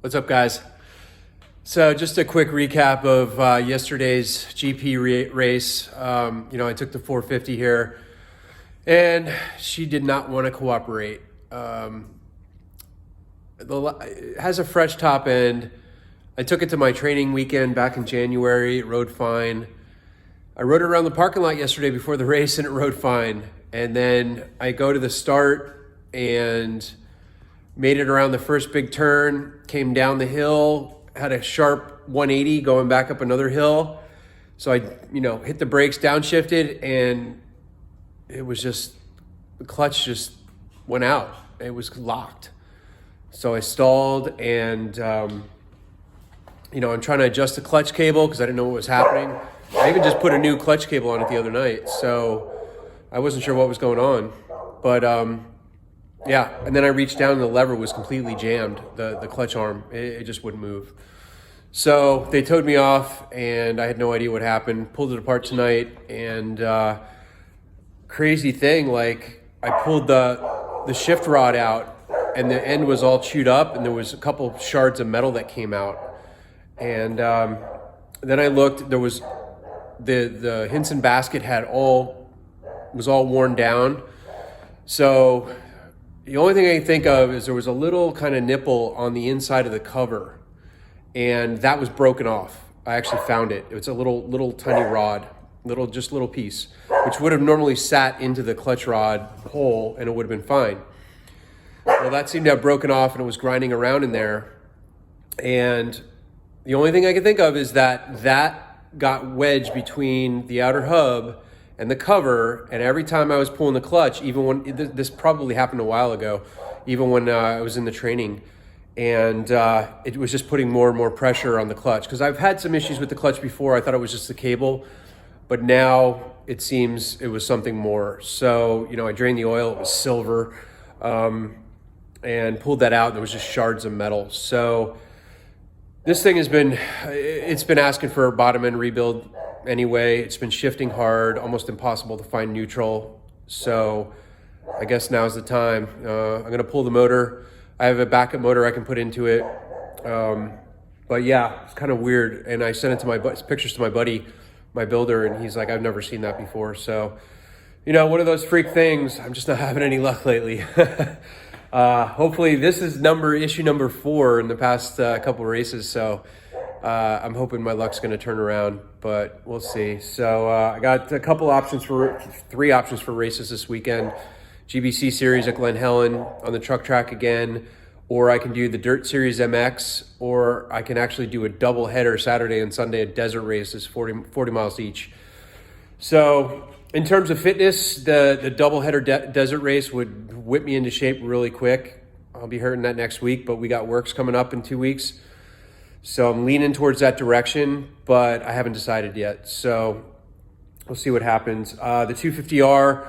What's up, guys? So just a quick recap of yesterday's GP race. I took the 450 here, and she did not want to cooperate. It has a fresh top end. I took it to my training weekend back in January. It rode fine. I rode it around the parking lot yesterday before the race, and it rode fine. And then I go to the start and made it around the first big turn, came down the hill, had a sharp 180 going back up another hill. So I, hit the brakes, downshifted, and it was just, the clutch just went out. It was locked. So I stalled and, I'm trying to adjust the clutch cable because I didn't know what was happening. I even just put a new clutch cable on it the other night. So I wasn't sure what was going on. But, yeah, and then I reached down and the lever was completely jammed, the clutch arm. It just wouldn't move. So they towed me off and I had no idea what happened. Pulled it apart tonight and crazy thing, like I pulled the shift rod out and the end was all chewed up and there was a couple shards of metal that came out. And then I looked, there was the Hinson basket was all worn down. So the only thing I can think of is there was a little kind of nipple on the inside of the cover, and that was broken off. I actually found it. It was a little tiny rod, little piece, which would have normally sat into the clutch rod hole, and it would have been fine. Well, that seemed to have broken off, and it was grinding around in there. And the only thing I can think of is that got wedged between the outer hub and the cover, and every time I was pulling the clutch, even when, this probably happened a while ago, even when I was in the training, and it was just putting more and more pressure on the clutch. Because I've had some issues with the clutch before. I thought it was just the cable, but now it seems it was something more. So, I drained the oil, it was silver, and pulled that out, and there was just shards of metal. So this thing it's been asking for a bottom end rebuild anyway. It's been shifting hard, almost impossible to find neutral. So I guess now's the time. I'm going to pull the motor. I have a backup motor I can put into it. But yeah, it's kind of weird. And I sent it to pictures to my buddy, my builder, and he's like, I've never seen that before. So, one of those freak things. I'm just not having any luck lately. Hopefully this is issue number 4 in the past couple races. So I'm hoping my luck's going to turn around, but we'll see. So I got 3 options for races this weekend. GBC Series at Glen Helen on the truck track again, or I can do the Dirt Series MX, or I can actually do a double header Saturday and Sunday at desert races, 40 miles each. So in terms of fitness, the double header desert race would whip me into shape really quick. I'll be hurting that next week, but we got works coming up in 2 weeks. So I'm leaning towards that direction, but I haven't decided yet. So we'll see what happens. The 250R,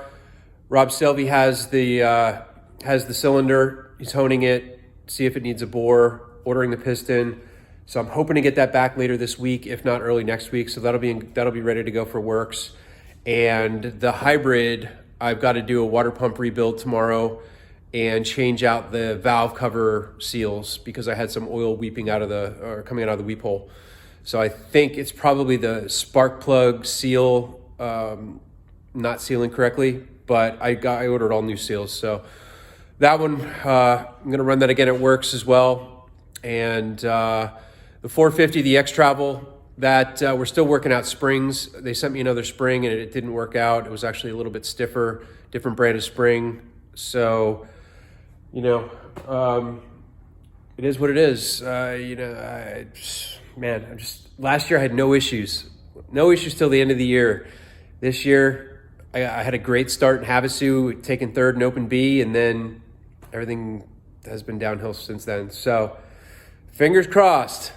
Rob Selvey has the cylinder. He's honing it, see if it needs a bore, ordering the piston. So I'm hoping to get that back later this week, if not early next week. So that'll be ready to go for works. And the hybrid, I've got to do a water pump rebuild tomorrow and change out the valve cover seals because I had some oil coming out of the weep hole. So I think it's probably the spark plug seal not sealing correctly, but I ordered all new seals. So that one, I'm going to run that again at works as well. And the 450, the X-Travel, that we're still working out springs. They sent me another spring and it didn't work out. It was actually a little bit stiffer, different brand of spring. So, it is what it is. Last year I had no issues till the end of the year. This year I had a great start in Havasu, taking 3rd in Open B, and then everything has been downhill since then. So fingers crossed.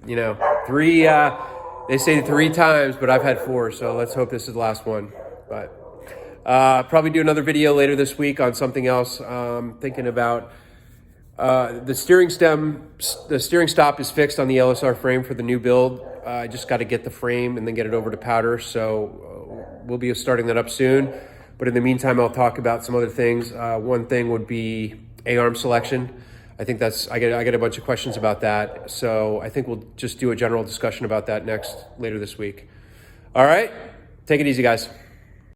They say 3 times, but I've had 4, so let's hope this is the last one. But probably do another video later this week on something else. Thinking about the steering stop is fixed on the LSR frame for the new build. I just got to get the frame and then get it over to powder. So we'll be starting that up soon. But in the meantime, I'll talk about some other things. One thing would be A-arm selection. I think I get a bunch of questions about that. So I think we'll just do a general discussion about that later this week. All right. Take it easy, guys.